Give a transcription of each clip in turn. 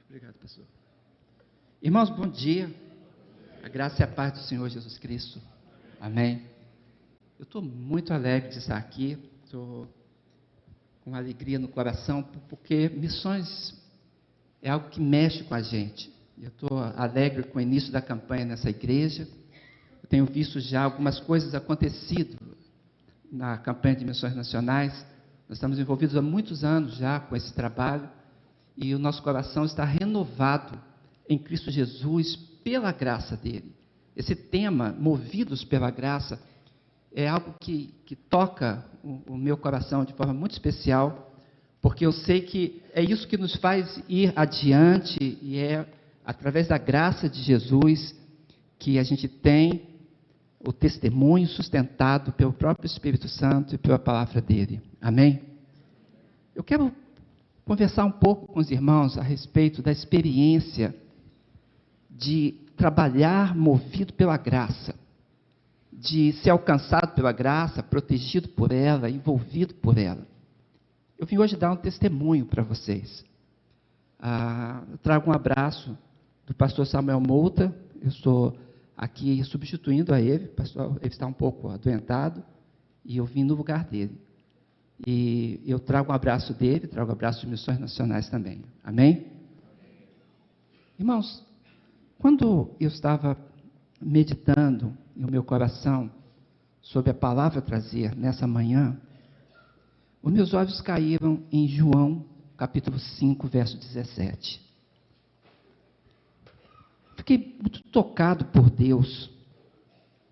Obrigado, pastor. Irmãos, bom dia. A graça e a paz do Senhor Jesus Cristo. Amém. Eu estou muito alegre de estar aqui. Estou com alegria no coração, porque missões é algo que mexe com a gente. Eu estou alegre com o início da campanha nessa igreja. Eu tenho visto já algumas coisas acontecido na campanha de missões nacionais. Nós estamos envolvidos há muitos anos já com esse trabalho e o nosso coração está renovado em Cristo Jesus pela graça dele. Esse tema, movidos pela graça, é algo que toca o meu coração de forma muito especial, porque eu sei que é isso que nos faz ir adiante e é através da graça de Jesus que a gente tem o testemunho sustentado pelo próprio Espírito Santo e pela palavra dele. Amém? Eu quero conversar um pouco com os irmãos a respeito da experiência de trabalhar movido pela graça, de ser alcançado pela graça, protegido por ela, envolvido por ela. Eu vim hoje dar um testemunho para vocês. Eu trago um abraço do pastor Samuel Mouta. Eu estou aqui substituindo a ele. Pastor, ele está um pouco adoentado e eu vim no lugar dele. E eu trago um abraço dele, trago um abraço de missões nacionais também. Amém? Irmãos, quando eu estava meditando no meu coração sobre a palavra a trazer nessa manhã, os meus olhos caíram em João, capítulo 5, verso 17. Fiquei muito tocado por Deus.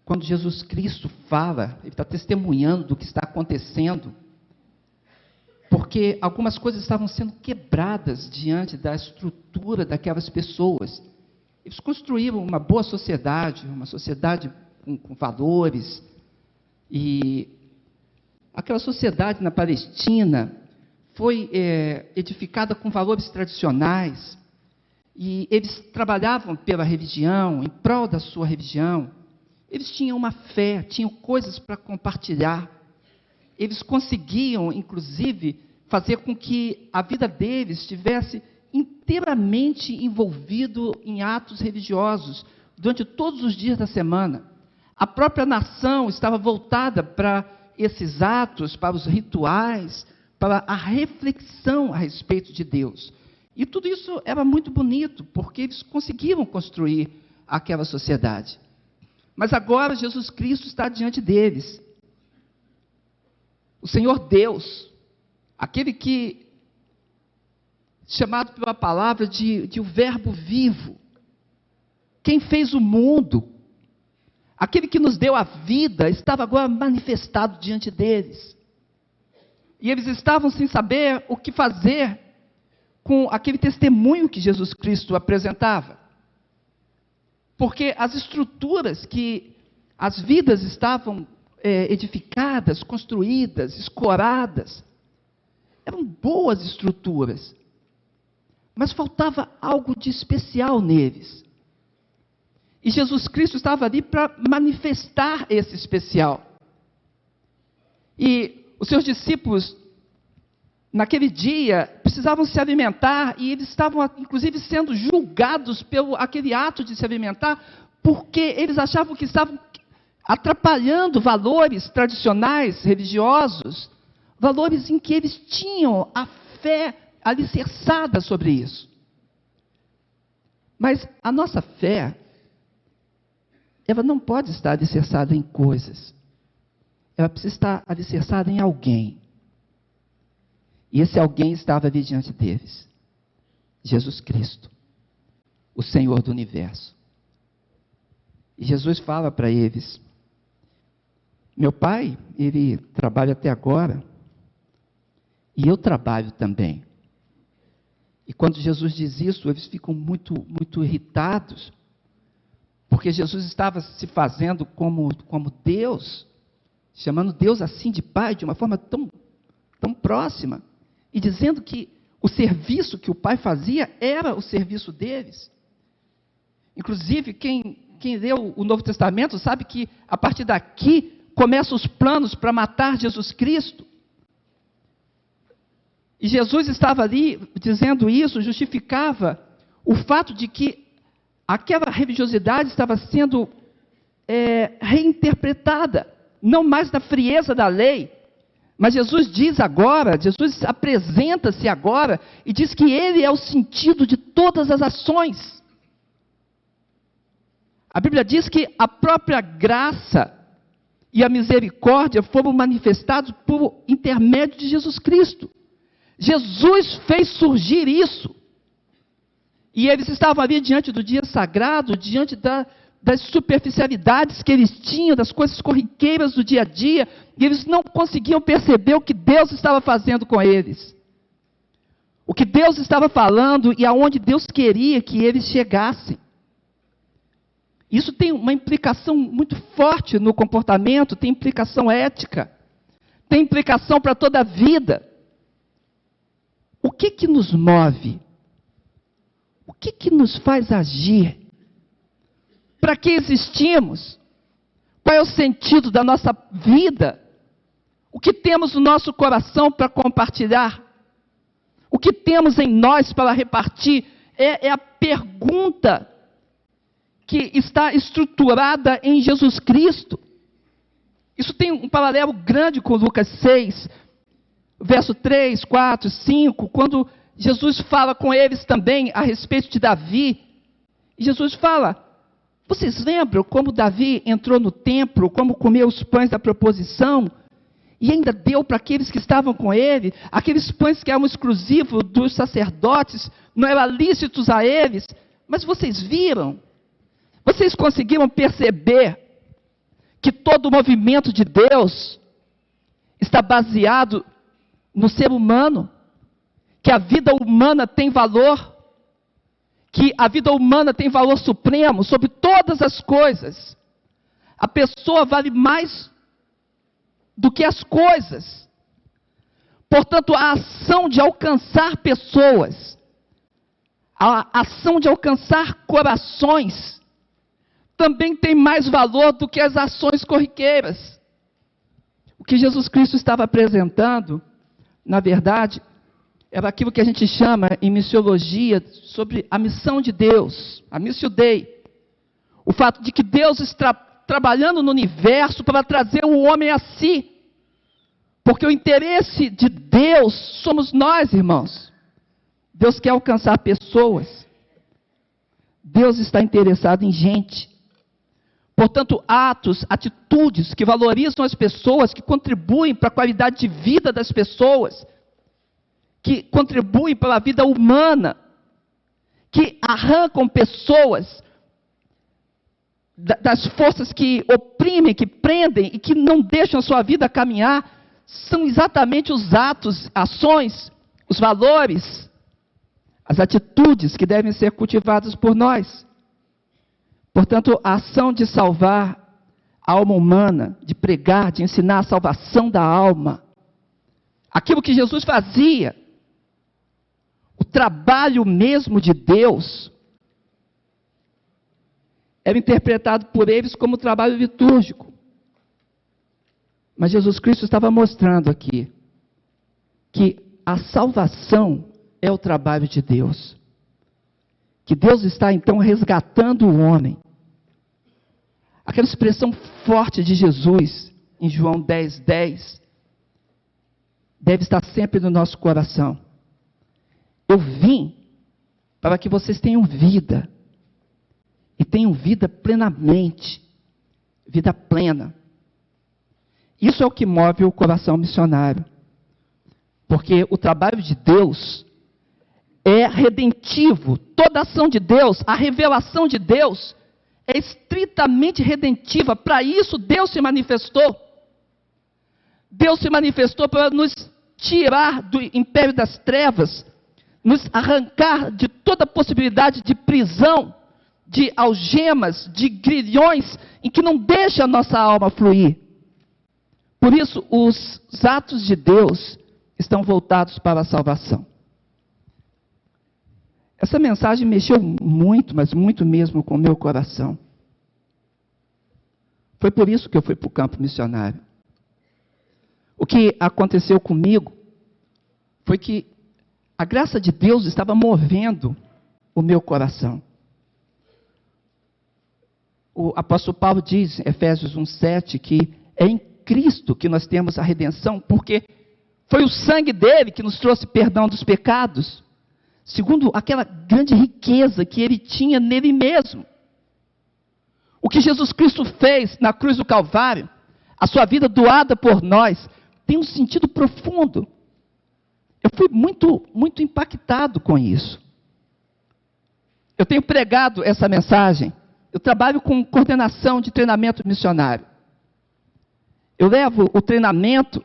Quando Jesus Cristo fala, ele está testemunhando do que está acontecendo, porque algumas coisas estavam sendo quebradas diante da estrutura daquelas pessoas. Eles construíram uma boa sociedade, uma sociedade com valores, e aquela sociedade na Palestina foi edificada com valores tradicionais, e eles trabalhavam pela religião, em prol da sua religião. Eles tinham uma fé, tinham coisas para compartilhar. Eles conseguiam, inclusive, fazer com que a vida deles estivesse inteiramente envolvido em atos religiosos durante todos os dias da semana. A própria nação estava voltada para esses atos, para os rituais, para a reflexão a respeito de Deus. E tudo isso era muito bonito, porque eles conseguiram construir aquela sociedade. Mas agora Jesus Cristo está diante deles. O Senhor Deus, aquele que, chamado pela palavra de o verbo vivo, quem fez o mundo, aquele que nos deu a vida, estava agora manifestado diante deles. E eles estavam sem saber o que fazer com aquele testemunho que Jesus Cristo apresentava. Porque as estruturas que as vidas estavam edificadas, construídas, escoradas, eram boas estruturas, mas faltava algo de especial neles. E Jesus Cristo estava ali para manifestar esse especial. E os seus discípulos, naquele dia, precisavam se alimentar, e eles estavam, inclusive, sendo julgados pelo aquele ato de se alimentar, porque eles achavam que estavam atrapalhando valores tradicionais, religiosos, valores em que eles tinham a fé alicerçada sobre isso. Mas a nossa fé, ela não pode estar alicerçada em coisas. Ela precisa estar alicerçada em alguém. E esse alguém estava ali diante deles. Jesus Cristo, o Senhor do universo. E Jesus fala para eles: meu pai, ele trabalha até agora, e eu trabalho também. E quando Jesus diz isso, eles ficam muito irritados, porque Jesus estava se fazendo como Deus, chamando Deus assim de pai, de uma forma tão próxima, e dizendo que o serviço que o pai fazia era o serviço deles. Inclusive, quem leu o Novo Testamento sabe que, a partir daqui, começam os planos para matar Jesus Cristo. E Jesus estava ali dizendo isso, justificava o fato de que aquela religiosidade estava sendo reinterpretada, não mais na frieza da lei, mas Jesus diz agora, Jesus apresenta-se agora e diz que Ele é o sentido de todas as ações. A Bíblia diz que a própria graça e a misericórdia foram manifestados por intermédio de Jesus Cristo. Jesus fez surgir isso. E eles estavam ali diante do dia sagrado, diante das superficialidades que eles tinham, das coisas corriqueiras do dia a dia, e eles não conseguiam perceber o que Deus estava fazendo com eles. O que Deus estava falando e aonde Deus queria que eles chegassem. Isso tem uma implicação muito forte no comportamento, tem implicação ética, tem implicação para toda a vida. O que nos move? O que nos faz agir? Para que existimos? Qual é o sentido da nossa vida? O que temos no nosso coração para compartilhar? O que temos em nós para repartir? É a pergunta que está estruturada em Jesus Cristo. Isso tem um paralelo grande com Lucas 6, verso 3, 4, 5, quando Jesus fala com eles também a respeito de Davi. E Jesus fala, vocês lembram como Davi entrou no templo, como comeu os pães da proposição, e ainda deu para aqueles que estavam com ele, aqueles pães que eram exclusivos dos sacerdotes, não eram lícitos a eles, mas vocês viram? Vocês conseguiram perceber que todo o movimento de Deus está baseado no ser humano? Que a vida humana tem valor? Que a vida humana tem valor supremo sobre todas as coisas? A pessoa vale mais do que as coisas. Portanto, a ação de alcançar pessoas, a ação de alcançar corações, também tem mais valor do que as ações corriqueiras. O que Jesus Cristo estava apresentando, na verdade, era aquilo que a gente chama em missiologia sobre a missão de Deus, a Missio Dei. O fato de que Deus está trabalhando no universo para trazer o homem a si. Porque o interesse de Deus somos nós, irmãos. Deus quer alcançar pessoas. Deus está interessado em gente. Portanto, atos, atitudes que valorizam as pessoas, que contribuem para a qualidade de vida das pessoas, que contribuem para a vida humana, que arrancam pessoas das forças que oprimem, que prendem e que não deixam a sua vida caminhar, são exatamente os atos, ações, os valores, as atitudes que devem ser cultivadas por nós. Portanto, a ação de salvar a alma humana, de pregar, de ensinar a salvação da alma, aquilo que Jesus fazia, o trabalho mesmo de Deus, era interpretado por eles como trabalho litúrgico. Mas Jesus Cristo estava mostrando aqui que a salvação é o trabalho de Deus. Que Deus está então resgatando o homem. Aquela expressão forte de Jesus em João 10:10 deve estar sempre no nosso coração. Eu vim para que vocês tenham vida, e tenham vida plenamente, vida plena. Isso é o que move o coração missionário, porque o trabalho de Deus é redentivo. Toda ação de Deus, a revelação de Deus, é estritamente redentiva. Para isso Deus se manifestou. Deus se manifestou para nos tirar do império das trevas, nos arrancar de toda possibilidade de prisão, de algemas, de grilhões, em que não deixa a nossa alma fluir. Por isso, os atos de Deus estão voltados para a salvação. Essa mensagem mexeu muito, mas muito mesmo com o meu coração. Foi por isso que eu fui para o campo missionário. O que aconteceu comigo foi que a graça de Deus estava movendo o meu coração. O apóstolo Paulo diz, em Efésios 1:7, que é em Cristo que nós temos a redenção, porque foi o sangue dele que nos trouxe perdão dos pecados, segundo aquela grande riqueza que ele tinha nele mesmo. O que Jesus Cristo fez na cruz do Calvário, a sua vida doada por nós, tem um sentido profundo. Eu fui muito impactado com isso. Eu tenho pregado essa mensagem. Eu trabalho com coordenação de treinamento missionário. Eu levo o treinamento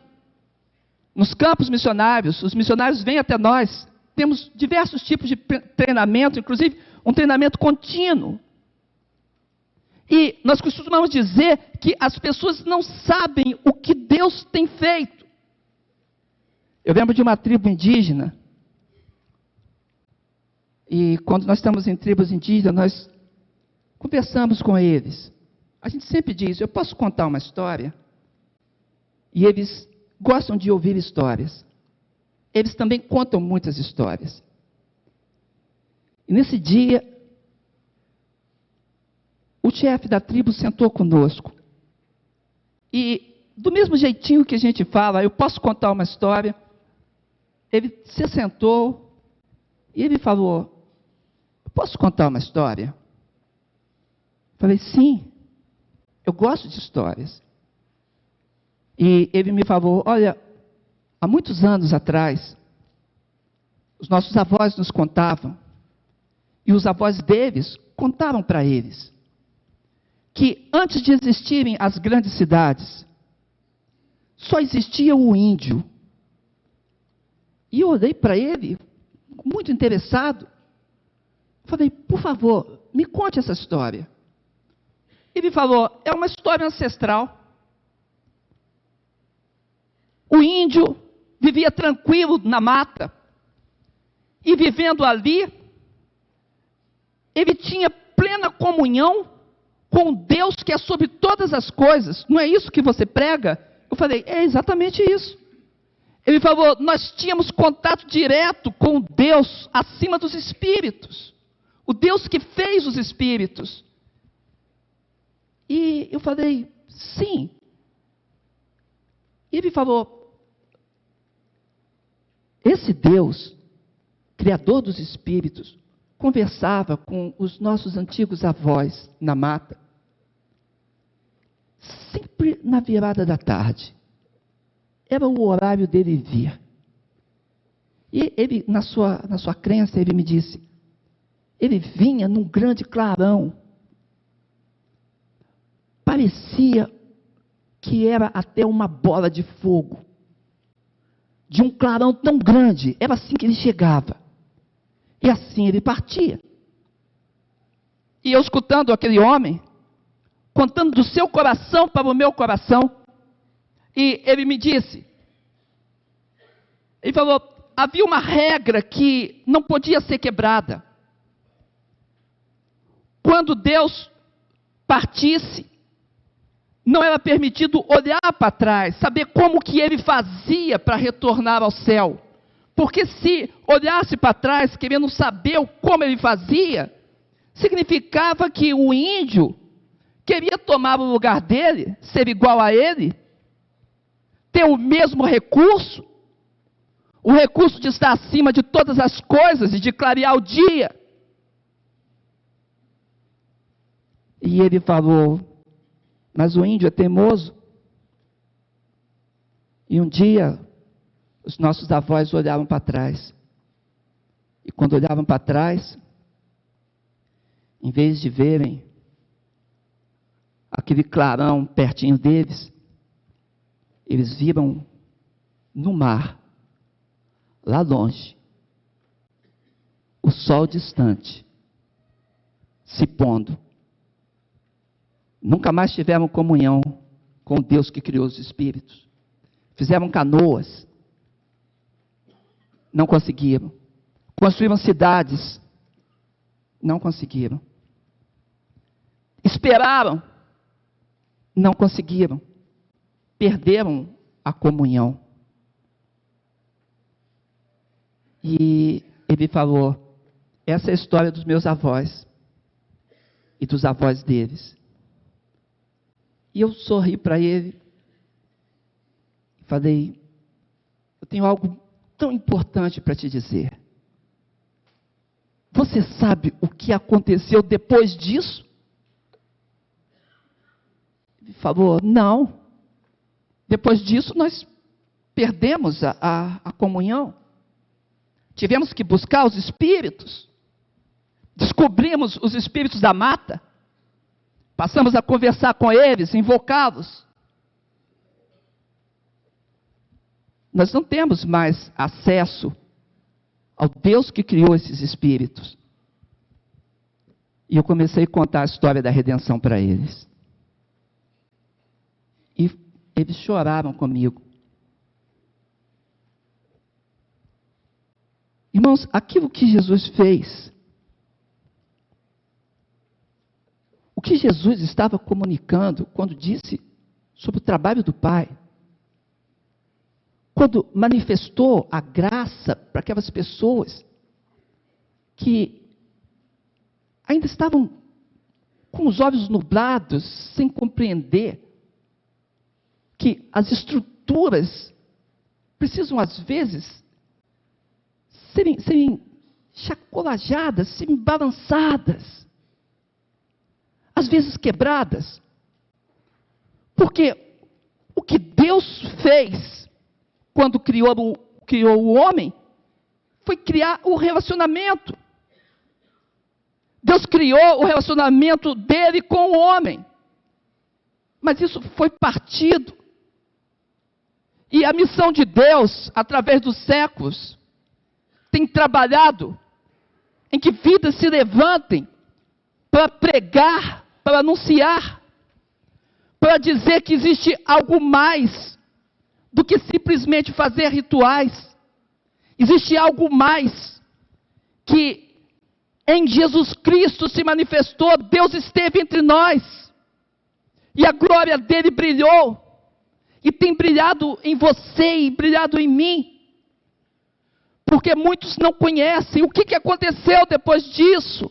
nos campos missionários. Os missionários vêm até nós. Temos diversos tipos de treinamento, inclusive um treinamento contínuo. E nós costumamos dizer que as pessoas não sabem o que Deus tem feito. Eu lembro de uma tribo indígena. E quando nós estamos em tribos indígenas, nós conversamos com eles. A gente sempre diz, eu posso contar uma história? E eles gostam de ouvir histórias. Eles também contam muitas histórias. E nesse dia, o chefe da tribo sentou conosco. E do mesmo jeitinho que a gente fala, eu posso contar uma história, ele se sentou e ele falou, eu posso contar uma história? Falei, sim, eu gosto de histórias. E ele me falou, olha, há muitos anos atrás, os nossos avós nos contavam, e os avós deles contavam para eles, que antes de existirem as grandes cidades, só existia o índio. E eu olhei para ele, muito interessado, falei, por favor, me conte essa história. Ele falou, é uma história ancestral. O índio vivia tranquilo na mata, e vivendo ali, ele tinha plena comunhão com Deus que é sobre todas as coisas. Não é isso que você prega? Eu falei, é exatamente isso. Ele falou, nós tínhamos contato direto com Deus acima dos espíritos. O Deus que fez os espíritos. E eu falei, sim. E ele falou, esse Deus, Criador dos espíritos, conversava com os nossos antigos avós na mata, sempre na virada da tarde. Era o horário dele vir. E ele, na sua crença, ele me disse, ele vinha num grande clarão. Parecia que era até uma bola de fogo. De um clarão tão grande, era assim que ele chegava. E assim ele partia. E eu escutando aquele homem, contando do seu coração para o meu coração, e ele me disse, ele falou, havia uma regra que não podia ser quebrada. Quando Deus partisse, não era permitido olhar para trás, saber como que ele fazia para retornar ao céu. Porque se olhasse para trás, querendo saber como ele fazia, significava que o índio queria tomar o lugar dele, ser igual a ele, ter o mesmo recurso, o recurso de estar acima de todas as coisas e de clarear o dia. E ele falou, mas o índio é teimoso. E um dia, os nossos avós olhavam para trás. E quando olhavam para trás, em vez de verem aquele clarão pertinho deles, eles viram no mar, lá longe, o sol distante, se pondo. Nunca mais tiveram comunhão com Deus que criou os espíritos. Fizeram canoas. Não conseguiram. Construíram cidades. Não conseguiram. Esperaram. Não conseguiram. Perderam a comunhão. E ele falou, essa é a história dos meus avós e dos avós deles. E eu sorri para ele e falei: eu tenho algo tão importante para te dizer. Você sabe o que aconteceu depois disso? Ele falou: não. Depois disso nós perdemos a comunhão. Tivemos que buscar os espíritos. Descobrimos os espíritos da mata. Passamos a conversar com eles, invocá-los. Nós não temos mais acesso ao Deus que criou esses espíritos. E eu comecei a contar a história da redenção para eles. E eles choraram comigo. Irmãos, aquilo que Jesus fez, o que Jesus estava comunicando quando disse sobre o trabalho do Pai, quando manifestou a graça para aquelas pessoas que ainda estavam com os olhos nublados, sem compreender que as estruturas precisam, às vezes, serem chacolajadas, serem balançadas, às vezes quebradas. Porque o que Deus fez quando criou o homem foi criar o relacionamento. Deus criou o relacionamento dele com o homem. Mas isso foi partido. E a missão de Deus, através dos séculos, tem trabalhado em que vidas se levantem para pregar, para anunciar, para dizer que existe algo mais do que simplesmente fazer rituais. Existe algo mais que em Jesus Cristo se manifestou. Deus esteve entre nós e a glória dele brilhou e tem brilhado em você e brilhado em mim. Porque muitos não conhecem o que aconteceu depois disso.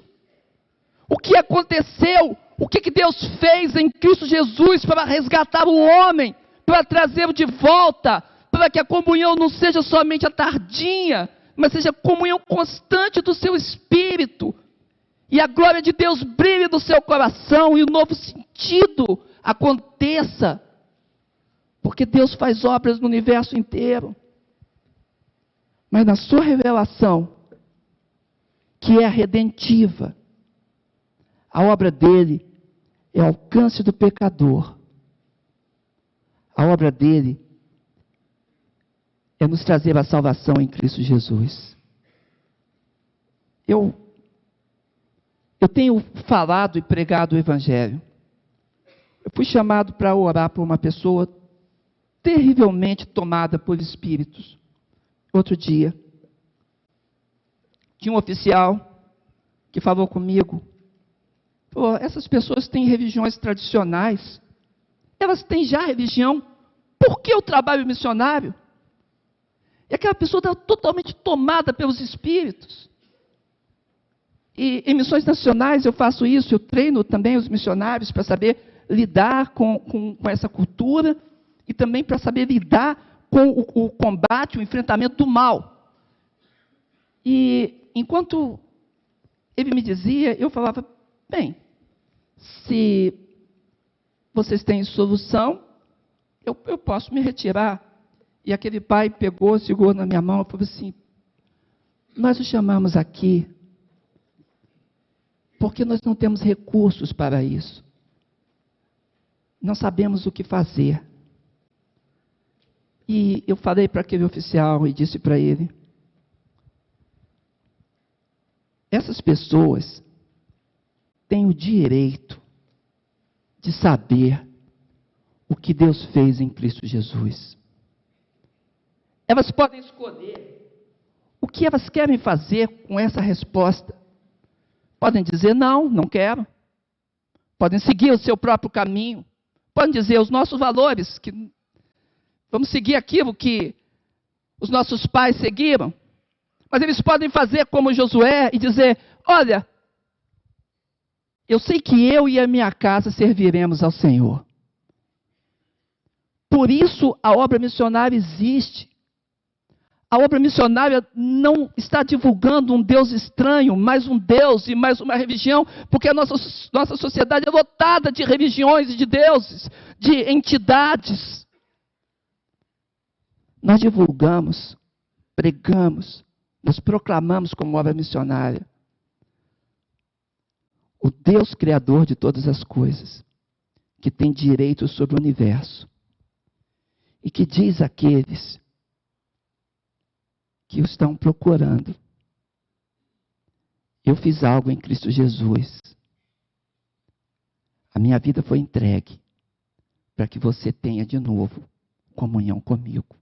O que aconteceu, o que Deus fez em Cristo Jesus para resgatar o homem, para trazê-lo de volta, para que a comunhão não seja somente a tardinha, mas seja a comunhão constante do seu espírito. E a glória de Deus brilhe no seu coração e o novo sentido aconteça. Porque Deus faz obras no universo inteiro. Mas na sua revelação, que é redentiva, a obra dele é o alcance do pecador. A obra dele é nos trazer a salvação em Cristo Jesus. Eu tenho falado e pregado o Evangelho. Eu fui chamado para orar por uma pessoa terrivelmente tomada por espíritos. Outro dia, tinha um oficial que falou comigo. Falou: essas pessoas têm religiões tradicionais. Elas têm já religião. Por que o trabalho missionário? E aquela pessoa estava totalmente tomada pelos espíritos. E em missões nacionais eu faço isso. Eu treino também os missionários para saber lidar com essa cultura e também para saber lidar com o combate, o enfrentamento do mal. E enquanto ele me dizia, eu falava: bem, se vocês têm solução, eu posso me retirar. E aquele pai pegou, segurou na minha mão e falou assim: nós o chamamos aqui porque nós não temos recursos para isso. Não sabemos o que fazer. E eu falei para aquele oficial e disse para ele: essas pessoas têm o direito de saber o que Deus fez em Cristo Jesus. Elas podem escolher o que elas querem fazer com essa resposta. Podem dizer: não, não quero. Podem seguir o seu próprio caminho. Podem dizer: os nossos valores, que vamos seguir aquilo que os nossos pais seguiram. Mas eles podem fazer como Josué e dizer: olha, eu sei que eu e a minha casa serviremos ao Senhor. Por isso a obra missionária existe. A obra missionária não está divulgando um Deus estranho, mais um Deus e mais uma religião, porque a nossa sociedade é lotada de religiões e de deuses, de entidades. Nós divulgamos, pregamos, nos proclamamos como obra missionária o Deus Criador de todas as coisas, que tem direito sobre o universo, e que diz àqueles que o estão procurando: eu fiz algo em Cristo Jesus. A minha vida foi entregue para que você tenha de novo comunhão comigo.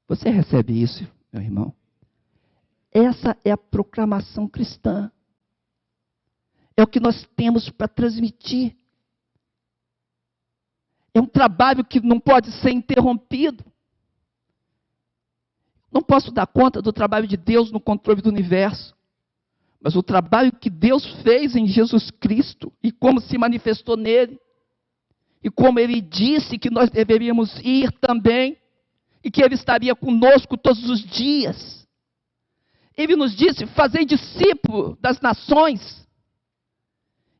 Você recebe isso, meu irmão? Essa é a proclamação cristã. É o que nós temos para transmitir. É um trabalho que não pode ser interrompido. Não posso dar conta do trabalho de Deus no controle do universo. Mas o trabalho que Deus fez em Jesus Cristo e como se manifestou nele. E como ele disse que nós deveríamos ir também. E que ele estaria conosco todos os dias. Ele nos disse: fazei discípulo das nações.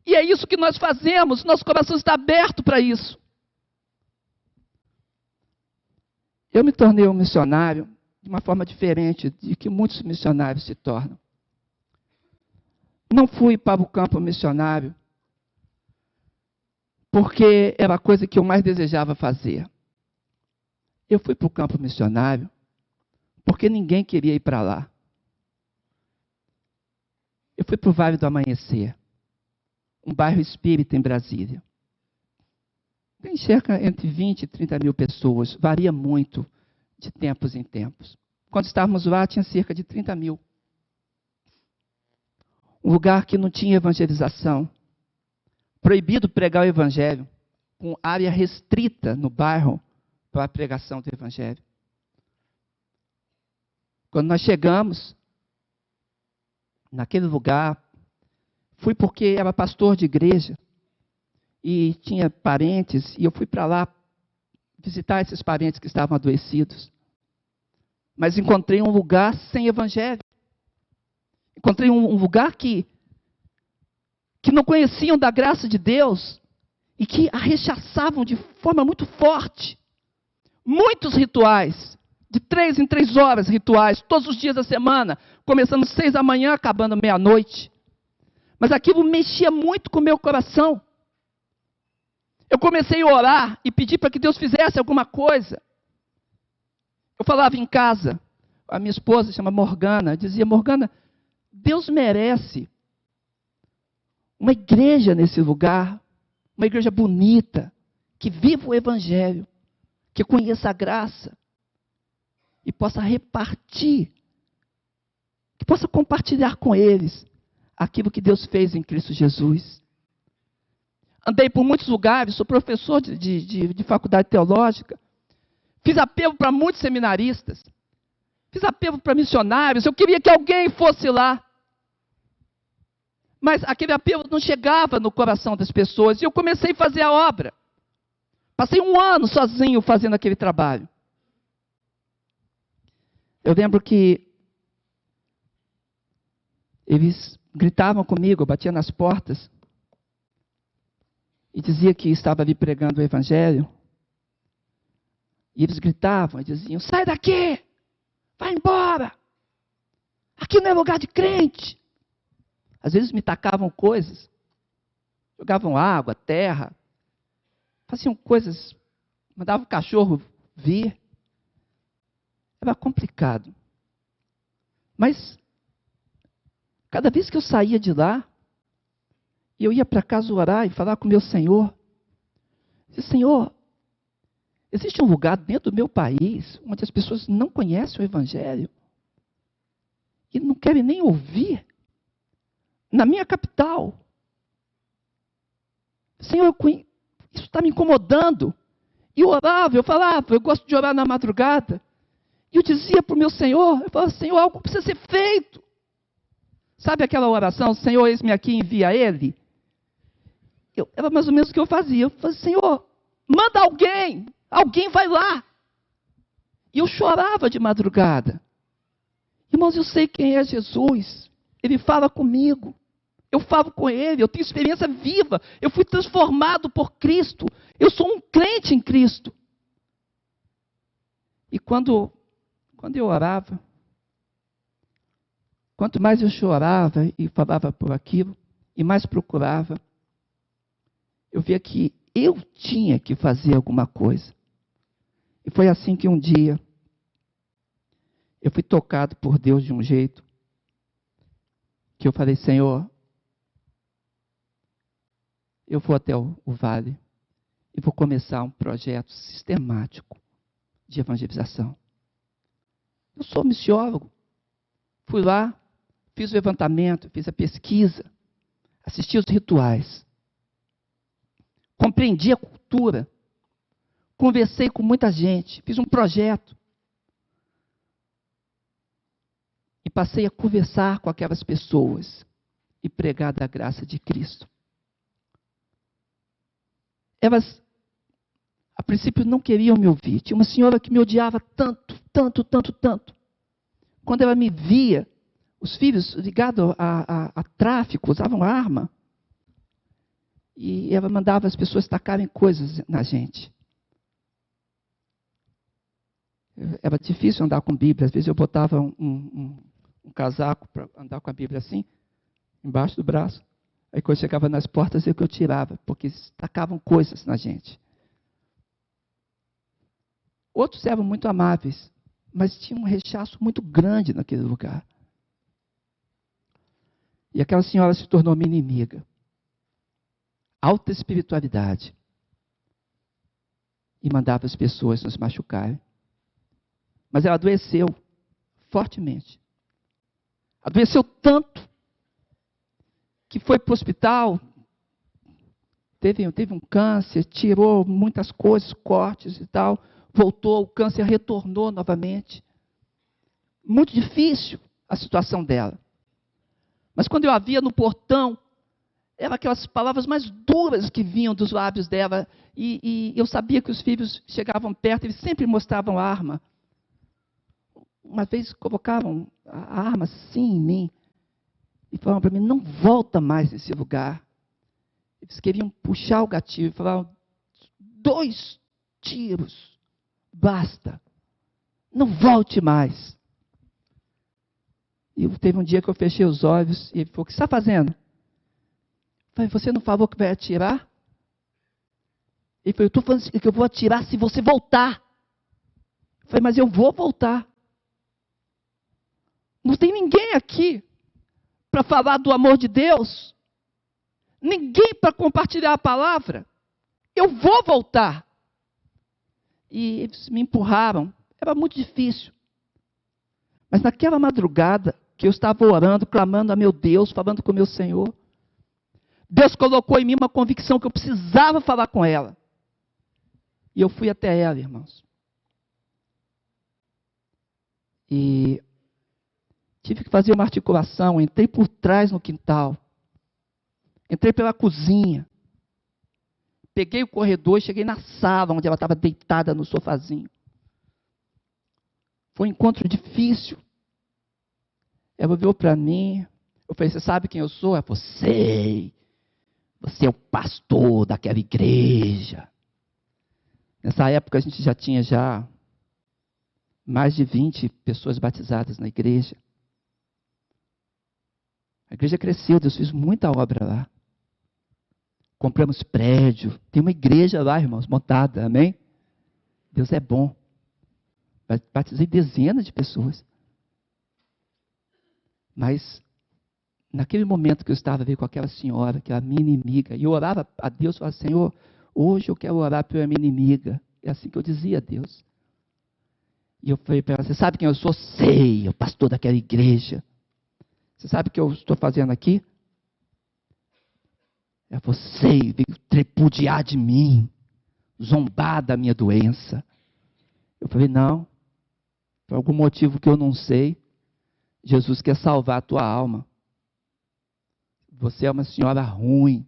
E é isso que nós fazemos. Nosso coração está aberto para isso. Eu me tornei um missionário de uma forma diferente de que muitos missionários se tornam. Não fui para o campo missionário porque era a coisa que eu mais desejava fazer. Eu fui para o campo missionário porque ninguém queria ir para lá. Eu fui para o Vale do Amanhecer, um bairro espírita em Brasília. Tem cerca entre 20 e 30 mil pessoas, varia muito de tempos em tempos. Quando estávamos lá, tinha cerca de 30 mil. Um lugar que não tinha evangelização, proibido pregar o evangelho, com área restrita no bairro para a pregação do evangelho. Quando nós chegamos naquele lugar, fui porque era pastor de igreja e tinha parentes, e eu fui para lá visitar esses parentes que estavam adoecidos. Mas encontrei um lugar sem evangelho. Encontrei um lugar que não conheciam da graça de Deus e que a rechaçavam de forma muito forte. Muitos rituais, de 3 em 3 horas rituais, todos os dias da semana, começando 6 da manhã, acabando meia-noite. Mas aquilo mexia muito com o meu coração. Eu comecei a orar e pedir para que Deus fizesse alguma coisa. Eu falava em casa, a minha esposa chama Morgana, dizia: Morgana, Deus merece uma igreja nesse lugar, uma igreja bonita, que viva o evangelho, que conheça a graça e possa repartir, que possa compartilhar com eles aquilo que Deus fez em Cristo Jesus. Andei por muitos lugares, sou professor de faculdade teológica, fiz apelo para muitos seminaristas, fiz apelo para missionários, eu queria que alguém fosse lá. Mas aquele apelo não chegava no coração das pessoas, e eu comecei a fazer a obra. Passei 1 ano sozinho fazendo aquele trabalho. Eu lembro que eles gritavam comigo, eu batia nas portas e dizia que estava ali pregando o evangelho. E eles gritavam e diziam: sai daqui, vai embora, aqui não é lugar de crente. Às vezes me tacavam coisas, jogavam água, terra, faziam coisas, mandavam o cachorro vir. Era complicado. Mas, cada vez que eu saía de lá, e eu ia para casa orar e falar com o meu Senhor, eu disse: Senhor, existe um lugar dentro do meu país onde as pessoas não conhecem o evangelho e não querem nem ouvir. Na minha capital. Senhor, isso está me incomodando. E eu orava, eu falava, eu gosto de orar na madrugada. E eu dizia para o meu Senhor, eu falava: Senhor, algo precisa ser feito. Sabe aquela oração, Senhor, eis-me aqui, envia ele? Era mais ou menos o que eu fazia. Eu falei, Senhor, manda alguém, alguém vai lá. E eu chorava de madrugada. Irmãos, eu sei quem é Jesus. Ele fala comigo. Eu falo com ele, eu tenho experiência viva. Eu fui transformado por Cristo. Eu sou um crente em Cristo. E quando eu orava, quanto mais eu chorava e falava por aquilo, e mais procurava, eu via que eu tinha que fazer alguma coisa. E foi assim que um dia, eu fui tocado por Deus de um jeito, que eu falei, Senhor, eu vou até o vale e vou começar um projeto sistemático de evangelização. Eu sou missiólogo. Fui lá, fiz o levantamento, fiz a pesquisa, assisti os rituais, compreendi a cultura, conversei com muita gente, fiz um projeto. E passei a conversar com aquelas pessoas e pregar da graça de Cristo. Elas, a princípio, não queriam me ouvir. Tinha uma senhora que me odiava tanto, tanto, tanto, tanto. Quando ela me via, os filhos ligados a tráfico, usavam arma. E ela mandava as pessoas tacarem coisas na gente. Era difícil andar com Bíblia. Às vezes eu botava um casaco para andar com a Bíblia assim, embaixo do braço. Aí quando chegava nas portas, eu tirava, porque tacavam coisas na gente. Outros eram muito amáveis, mas tinha um rechaço muito grande naquele lugar. E aquela senhora se tornou minha inimiga. Alta espiritualidade. E mandava as pessoas nos machucarem. Mas ela adoeceu fortemente. Adoeceu tanto que foi para o hospital, teve um câncer, tirou muitas coisas, cortes e tal, voltou, o câncer retornou novamente. Muito difícil a situação dela. Mas quando eu a via no portão, eram aquelas palavras mais duras que vinham dos lábios dela, e eu sabia que os filhos chegavam perto, eles sempre mostravam a arma. Uma vez colocaram a arma assim em mim, e falaram para mim, não volta mais nesse lugar. Eles queriam puxar o gatilho, falaram, 2 tiros, basta, não volte mais. E teve um dia que eu fechei os olhos, e ele falou, o que você está fazendo? Eu falei, você não falou que vai atirar? Ele falou, eu estou falando que eu vou atirar se você voltar. Eu falei, mas eu vou voltar. Não tem ninguém aqui para falar do amor de Deus. Ninguém para compartilhar a palavra. Eu vou voltar. E eles me empurraram. Era muito difícil. Mas naquela madrugada, que eu estava orando, clamando a meu Deus, falando com o meu Senhor, Deus colocou em mim uma convicção que eu precisava falar com ela. E eu fui até ela, irmãos. E tive que fazer uma articulação, entrei por trás no quintal. Entrei pela cozinha. Peguei o corredor e cheguei na sala, onde ela estava deitada no sofazinho. Foi um encontro difícil. Ela olhou para mim. Eu falei, você sabe quem eu sou? Ela falou, sei. Você é o pastor daquela igreja. Nessa época a gente já tinha mais de 20 pessoas batizadas na igreja. A igreja cresceu, Deus fez muita obra lá. Compramos prédio. Tem uma igreja lá, irmãos, montada, amém? Deus é bom. Batizei dezenas de pessoas. Mas, naquele momento que eu estava ali com aquela senhora, que era minha inimiga, e eu orava a Deus, falava, Senhor, hoje eu quero orar pela minha inimiga. É assim que eu dizia a Deus. E eu falei para ela, você sabe quem eu sou? Sei, o pastor daquela igreja. Você sabe o que eu estou fazendo aqui? Ela falou, sei, veio tripudiar de mim, zombar da minha doença. Eu falei, não, por algum motivo que eu não sei, Jesus quer salvar a tua alma. você é uma senhora ruim,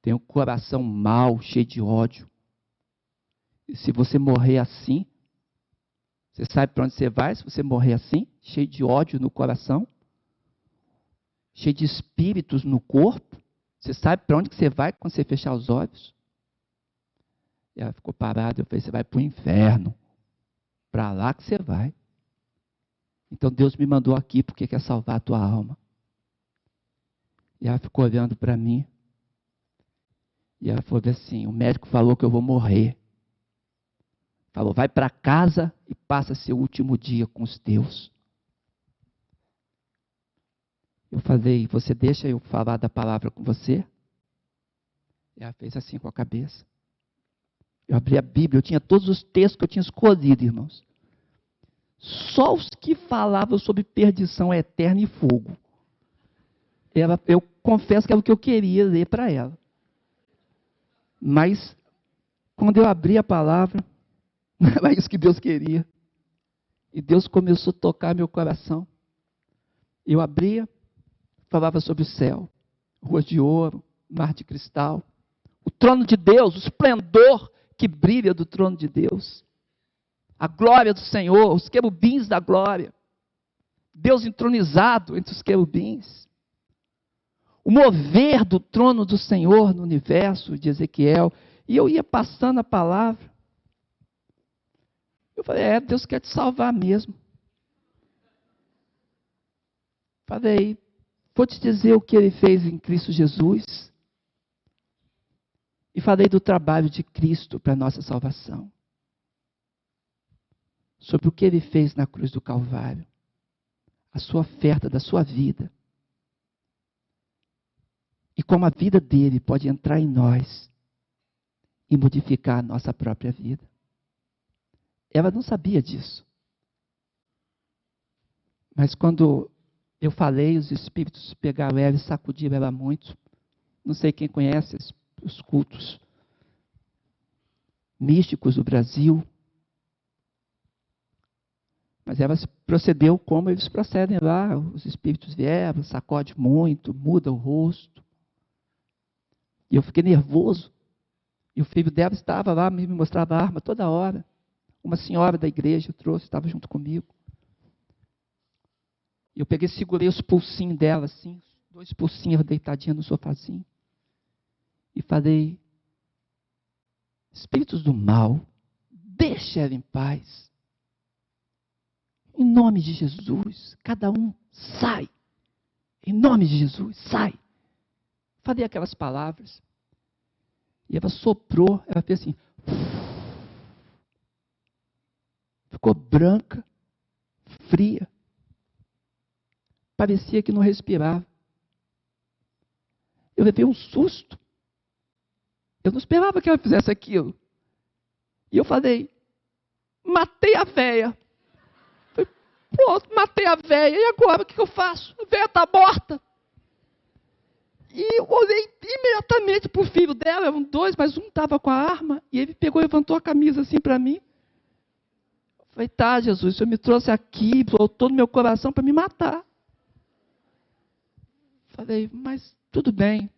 tem um coração mau, cheio de ódio. E se você morrer assim, você sabe para onde você vai se você morrer assim, cheio de ódio no coração, cheio de espíritos no corpo? Você sabe para onde que você vai quando você fechar os olhos? E ela ficou parada, eu falei, você vai para o inferno. Para lá que você vai. Então Deus me mandou aqui porque quer salvar a tua alma. E ela ficou olhando para mim. E ela falou assim, o médico falou que eu vou morrer. Falou, vai para casa e passa seu último dia com os teus. Eu falei, você deixa eu falar da palavra com você? E ela fez assim com a cabeça. Eu abri a Bíblia, eu tinha todos os textos que eu tinha escolhido, irmãos. Só os que falavam sobre perdição eterna e fogo. Eu confesso que era o que eu queria ler para ela. Mas, quando eu abri a palavra, não era isso que Deus queria. E Deus começou a tocar meu coração. Eu abria, falava sobre o céu, ruas de ouro, mar de cristal, o trono de Deus, o esplendor que brilha do trono de Deus, a glória do Senhor, os querubins da glória, Deus entronizado entre os querubins, o mover do trono do Senhor no universo de Ezequiel. E eu ia passando a palavra. Eu falei, Deus quer te salvar mesmo. Falei, vou te dizer o que Ele fez em Cristo Jesus. E falei do trabalho de Cristo para a nossa salvação. Sobre o que Ele fez na cruz do Calvário. A sua oferta da sua vida. E como a vida dele pode entrar em nós e modificar a nossa própria vida. Ela não sabia disso. Mas quando eu falei, os espíritos pegaram ela e sacudiram ela muito. Não sei quem conhece os cultos místicos do Brasil. Mas ela procedeu como eles procedem lá. Os espíritos vieram, sacode muito, muda o rosto. E eu fiquei nervoso. E o filho dela estava lá, me mostrava a arma toda hora. Uma senhora da igreja trouxe, estava junto comigo. E eu peguei, segurei os pulsinhos dela, assim, 2 pulsinhos deitadinha no sofazinho. E falei, espíritos do mal, deixa ela em paz. Em nome de Jesus, cada um sai. Em nome de Jesus, sai. Falei aquelas palavras. E ela soprou, ela fez assim. Ficou branca, fria. Parecia que não respirava. Eu levei um susto. Eu não esperava que ela fizesse aquilo. E eu falei, matei a véia. Pronto, matei a véia. E agora, o que eu faço? A véia está morta. E eu olhei imediatamente para o filho dela, eram 2, mas um estava com a arma, e ele pegou e levantou a camisa assim para mim. Eu falei, tá, Jesus, o Senhor me trouxe aqui, botou no meu coração para me matar. Falei, mas tudo bem.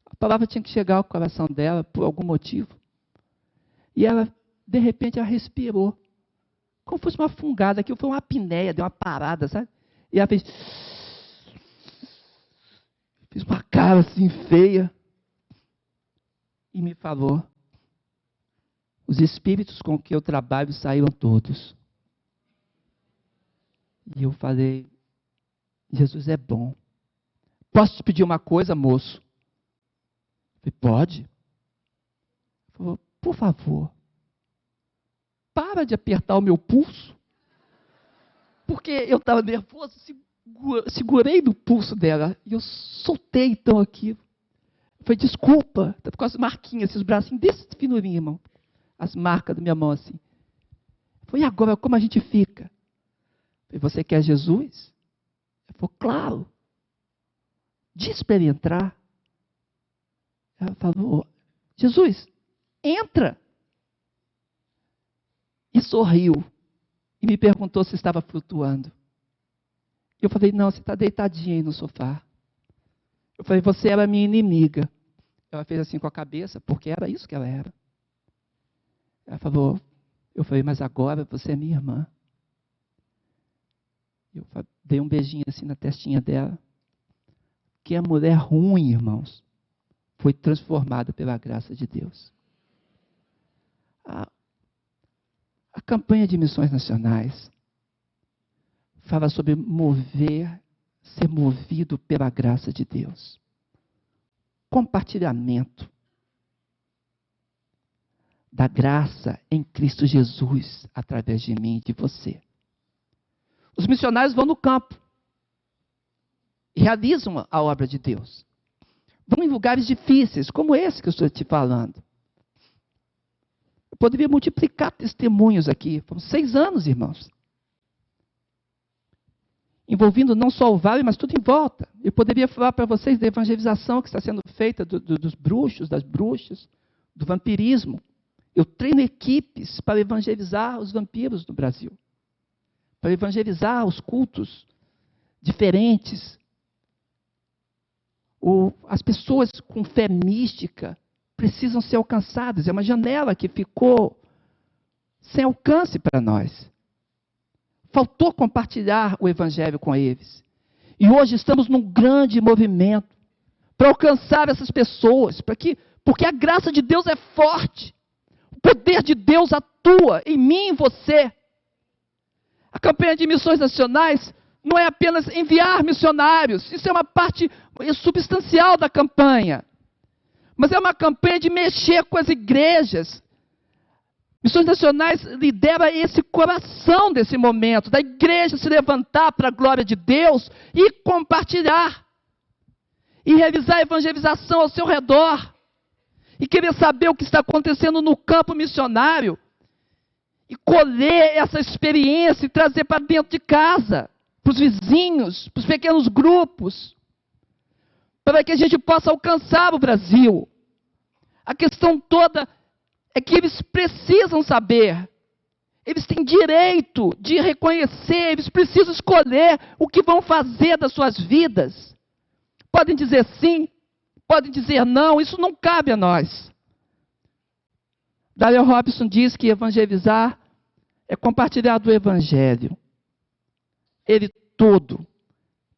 A palavra tinha que chegar ao coração dela, por algum motivo. E ela, de repente, ela respirou. Como fosse uma fungada, aquilo foi uma apneia, deu uma parada, sabe? E ela fez uma cara assim feia e me falou, os espíritos com que eu trabalho saíram todos. E eu falei, Jesus é bom. Posso te pedir uma coisa, moço? Eu falei, pode. Ele falou, por favor, para de apertar o meu pulso, porque eu estava nervoso, segurei no pulso dela, e eu soltei então aquilo. Eu falei, desculpa, está com as marquinhas, esses bracinhos desse finurinho, irmão, as marcas da minha mão assim. Eu falei, e agora, como a gente fica? Eu falei, você quer Jesus? Ele falou, claro. Diz para ele entrar. Ela falou, Jesus, entra. E sorriu. E me perguntou se estava flutuando. Eu falei, não, você está deitadinha aí no sofá. Eu falei, você era minha inimiga. Ela fez assim com a cabeça, porque era isso que ela era. Ela falou, eu falei, mas agora você é minha irmã. Eu dei um beijinho assim na testinha dela. Que a mulher ruim, irmãos, foi transformada pela graça de Deus. A campanha de missões nacionais fala sobre ser movido pela graça de Deus. Compartilhamento da graça em Cristo Jesus, através de mim e de você. Os missionários vão no campo e realizam a obra de Deus. Vão em lugares difíceis, como esse que eu estou te falando. Eu poderia multiplicar testemunhos aqui. Foram 6 anos, irmãos. Envolvendo não só o vale, mas tudo em volta. Eu poderia falar para vocês da evangelização que está sendo feita dos bruxos, das bruxas, do vampirismo. Eu treino equipes para evangelizar os vampiros no Brasil. Para evangelizar os cultos diferentes. As pessoas com fé mística precisam ser alcançadas. É uma janela que ficou sem alcance para nós. Faltou compartilhar o evangelho com eles. E hoje estamos num grande movimento para alcançar essas pessoas, porque a graça de Deus é forte. O poder de Deus atua em mim e em você. A campanha de missões nacionais não é apenas enviar missionários, isso é uma parte substancial da campanha. Mas é uma campanha de mexer com as igrejas. Missões Nacionais lidera esse coração desse momento, da igreja se levantar para a glória de Deus e compartilhar. E realizar a evangelização ao seu redor. E querer saber o que está acontecendo no campo missionário. E colher essa experiência e trazer para dentro de casa. Para os vizinhos, para os pequenos grupos. Para que a gente possa alcançar o Brasil. A questão toda é que eles precisam saber, eles têm direito de reconhecer, eles precisam escolher o que vão fazer das suas vidas. Podem dizer sim, podem dizer não, isso não cabe a nós. Daniel Robson diz que evangelizar é compartilhar do evangelho, ele todo,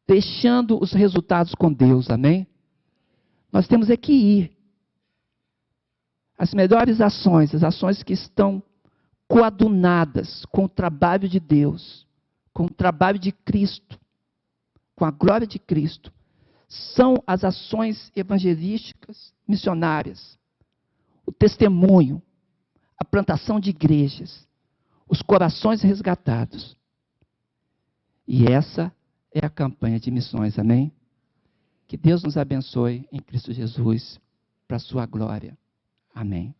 deixando os resultados com Deus, amém? Nós temos é que ir. As melhores ações, as ações que estão coadunadas com o trabalho de Deus, com o trabalho de Cristo, com a glória de Cristo, são as ações evangelísticas missionárias, o testemunho, a plantação de igrejas, os corações resgatados. E essa é a campanha de missões, amém? Que Deus nos abençoe em Cristo Jesus, para a sua glória. Amém.